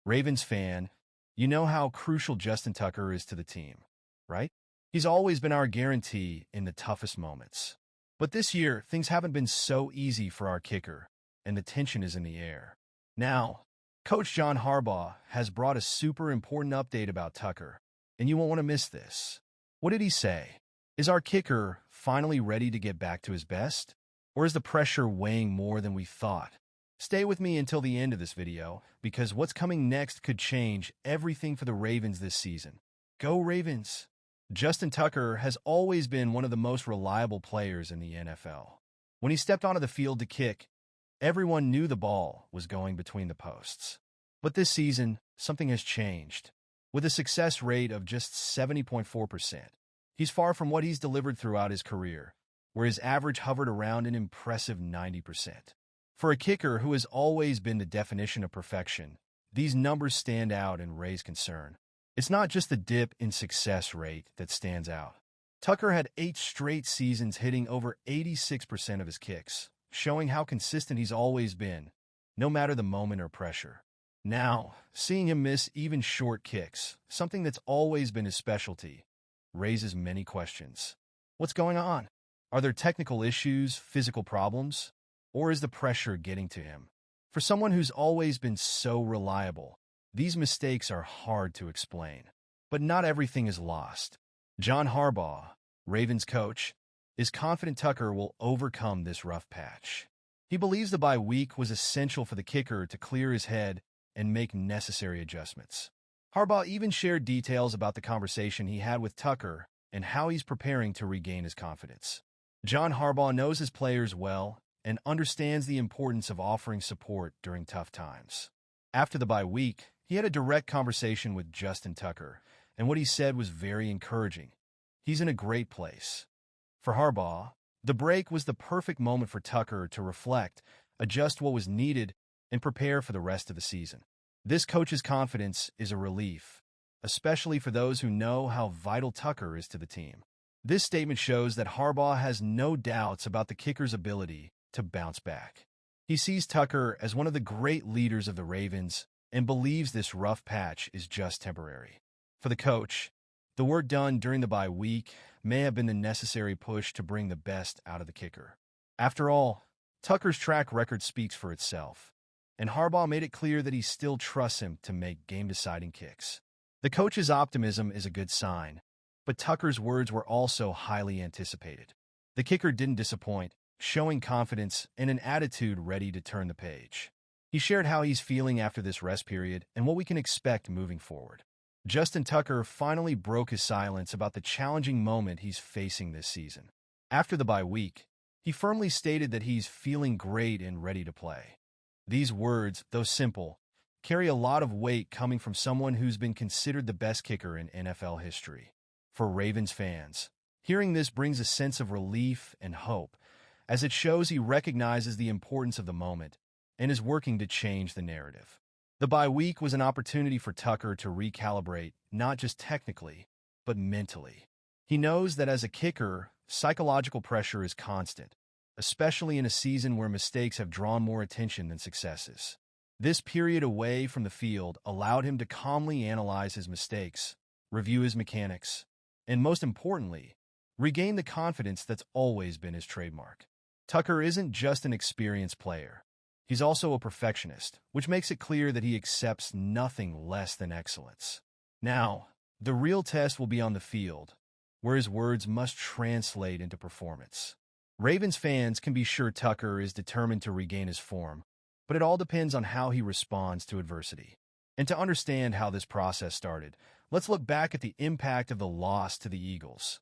Ravens fan, you know how crucial Justin Tucker is to the team, right? He's always been our guarantee in the toughest moments. But this year, things haven't been so easy for our kicker, and the tension is in the air. Now, Coach John Harbaugh has brought a super important update about Tucker, and you won't want to miss this. What did he say? Is our kicker finally ready to get back to his best? Or is the pressure weighing more than we thought? Stay with me until the end of this video, because what's coming next could change everything for the Ravens this season. Go Ravens! Justin Tucker has always been one of the most reliable players in the NFL. When he stepped onto the field to kick, everyone knew the ball was going between the posts. But this season, something has changed. With a success rate of just 70.4%, he's far from what he's delivered throughout his career, where his average hovered around an impressive 90%. For a kicker who has always been the definition of perfection, these numbers stand out and raise concern. It's not just the dip in success rate that stands out. Tucker had 8 straight seasons hitting over 86% of his kicks, showing how consistent he's always been, no matter the moment or pressure. Now, seeing him miss even short kicks, something that's always been his specialty, raises many questions. What's going on? Are there technical issues, physical problems? Or is the pressure getting to him? For someone who's always been so reliable, these mistakes are hard to explain. But not everything is lost. John Harbaugh, Ravens coach, is confident Tucker will overcome this rough patch. He believes the bye week was essential for the kicker to clear his head and make necessary adjustments. Harbaugh even shared details about the conversation he had with Tucker and how he's preparing to regain his confidence. John Harbaugh knows his players well and understands the importance of offering support during tough times. After the bye week, he had a direct conversation with Justin Tucker, and what he said was very encouraging. He's in a great place. For Harbaugh, the break was the perfect moment for Tucker to reflect, adjust what was needed, and prepare for the rest of the season. This coach's confidence is a relief, especially for those who know how vital Tucker is to the team. This statement shows that Harbaugh has no doubts about the kicker's ability to bounce back. He sees Tucker as one of the great leaders of the Ravens and believes this rough patch is just temporary. For the coach, the work done during the bye week may have been the necessary push to bring the best out of the kicker. After all, Tucker's track record speaks for itself, and Harbaugh made it clear that he still trusts him to make game-deciding kicks. The coach's optimism is a good sign, but Tucker's words were also highly anticipated. The kicker didn't disappoint, showing confidence and an attitude ready to turn the page. He shared how he's feeling after this rest period and what we can expect moving forward. Justin Tucker finally broke his silence about the challenging moment he's facing this season. After the bye week, he firmly stated that he's feeling great and ready to play. These words, though simple, carry a lot of weight coming from someone who's been considered the best kicker in NFL history. For Ravens fans, hearing this brings a sense of relief and hope, as it shows he recognizes the importance of the moment and is working to change the narrative. The bye week was an opportunity for Tucker to recalibrate, not just technically, but mentally. He knows that as a kicker, psychological pressure is constant, especially in a season where mistakes have drawn more attention than successes. This period away from the field allowed him to calmly analyze his mistakes, review his mechanics, and most importantly, regain the confidence that's always been his trademark. Tucker isn't just an experienced player. He's also a perfectionist, which makes it clear that he accepts nothing less than excellence. Now, the real test will be on the field, where his words must translate into performance. Ravens fans can be sure Tucker is determined to regain his form, but it all depends on how he responds to adversity. And to understand how this process started, let's look back at the impact of the loss to the Eagles,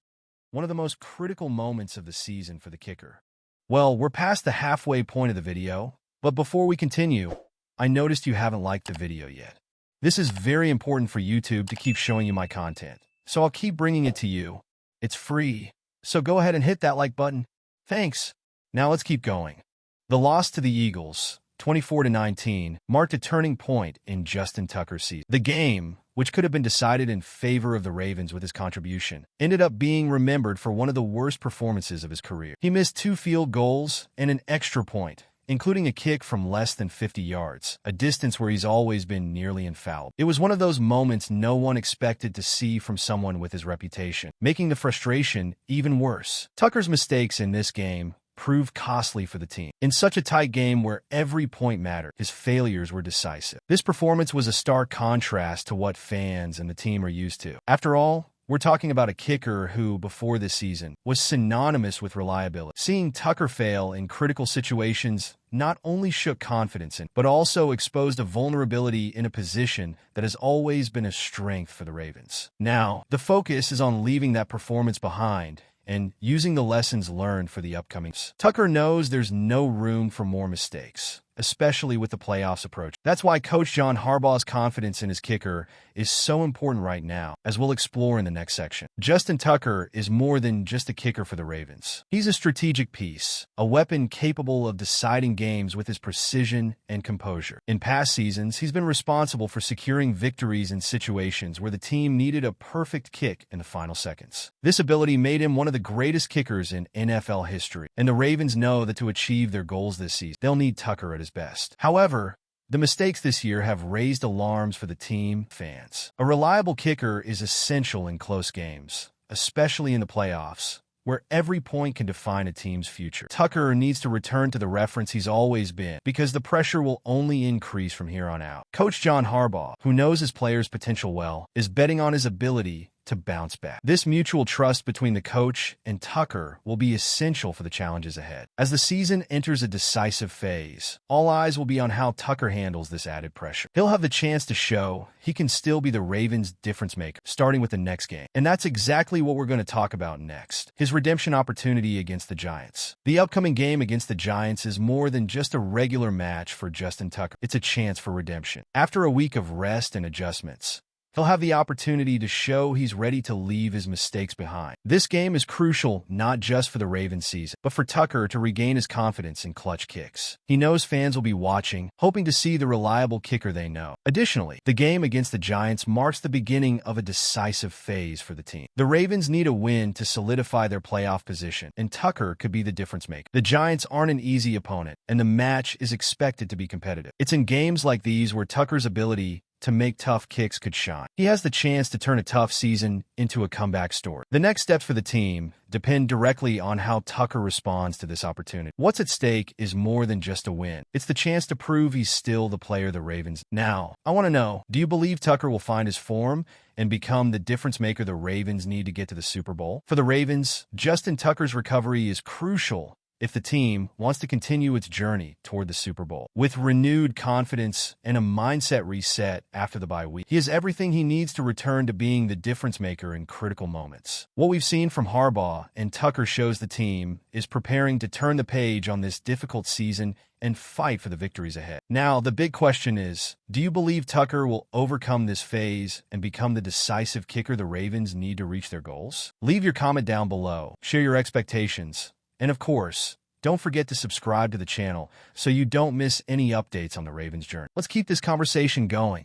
one of the most critical moments of the season for the kicker. Well, we're past the halfway point of the video, but before we continue, I noticed you haven't liked the video yet. This is very important for YouTube to keep showing you my content, so I'll keep bringing it to you. It's free, so go ahead and hit that like button. Thanks. Now let's keep going. The loss to the Eagles, 24-19, marked a turning point in Justin Tucker's season. The game, which could have been decided in favor of the Ravens with his contribution, ended up being remembered for one of the worst performances of his career. He missed 2 field goals and an extra point, including a kick from less than 50 yards, a distance where he's always been nearly infallible. It was one of those moments no one expected to see from someone with his reputation, making the frustration even worse. Tucker's mistakes in this game proved costly for the team. In such a tight game where every point mattered, his failures were decisive. This performance was a stark contrast to what fans and the team are used to. After all, we're talking about a kicker who, before this season, was synonymous with reliability. Seeing Tucker fail in critical situations not only shook confidence in, but also exposed a vulnerability in a position that has always been a strength for the Ravens. Now, the focus is on leaving that performance behind and using the lessons learned for the upcomings. Tucker knows there's no room for more mistakes, especially with the playoffs approach. That's why Coach John Harbaugh's confidence in his kicker is so important right now, as we'll explore in the next section. Justin Tucker is more than just a kicker for the Ravens. He's a strategic piece, a weapon capable of deciding games with his precision and composure. In past seasons, he's been responsible for securing victories in situations where the team needed a perfect kick in the final seconds. This ability made him one of the greatest kickers in NFL history, and the Ravens know that to achieve their goals this season, they'll need Tucker at his best. However, the mistakes this year have raised alarms for the team fans. A reliable kicker is essential in close games, especially in the playoffs, where every point can define a team's future. Tucker needs to return to the reference he's always been, because the pressure will only increase from here on out. Coach John Harbaugh, who knows his players' potential well, is betting on his ability to bounce back. This mutual trust between the coach and Tucker will be essential for the challenges ahead. As the season enters a decisive phase, all eyes will be on how Tucker handles this added pressure. He'll have the chance to show he can still be the Ravens' difference maker, starting with the next game. And that's exactly what we're going to talk about next, his redemption opportunity against the Giants. The upcoming game against the Giants is more than just a regular match for Justin Tucker. It's a chance for redemption. After a week of rest and adjustments, he'll have the opportunity to show he's ready to leave his mistakes behind. This game is crucial not just for the Ravens season, but for Tucker to regain his confidence in clutch kicks. He knows fans will be watching, hoping to see the reliable kicker they know. Additionally, the game against the Giants marks the beginning of a decisive phase for the team. The Ravens need a win to solidify their playoff position, and Tucker could be the difference maker. The Giants aren't an easy opponent, and the match is expected to be competitive. It's in games like these where Tucker's ability to make tough kicks could shine. He has the chance to turn a tough season into a comeback story. The next steps for the team depend directly on how Tucker responds to this opportunity. What's at stake is more than just a win. It's the chance to prove he's still the player the Ravens. Now, I want to know, do you believe Tucker will find his form and become the difference maker the Ravens need to get to the Super Bowl? For the Ravens, Justin Tucker's recovery is crucial if the team wants to continue its journey toward the Super Bowl. With renewed confidence and a mindset reset after the bye week, he has everything he needs to return to being the difference maker in critical moments. What we've seen from Harbaugh and Tucker shows the team is preparing to turn the page on this difficult season and fight for the victories ahead. Now, the big question is, do you believe Tucker will overcome this phase and become the decisive kicker the Ravens need to reach their goals? Leave your comment down below, share your expectations, and of course, don't forget to subscribe to the channel so you don't miss any updates on the Ravens' journey. Let's keep this conversation going.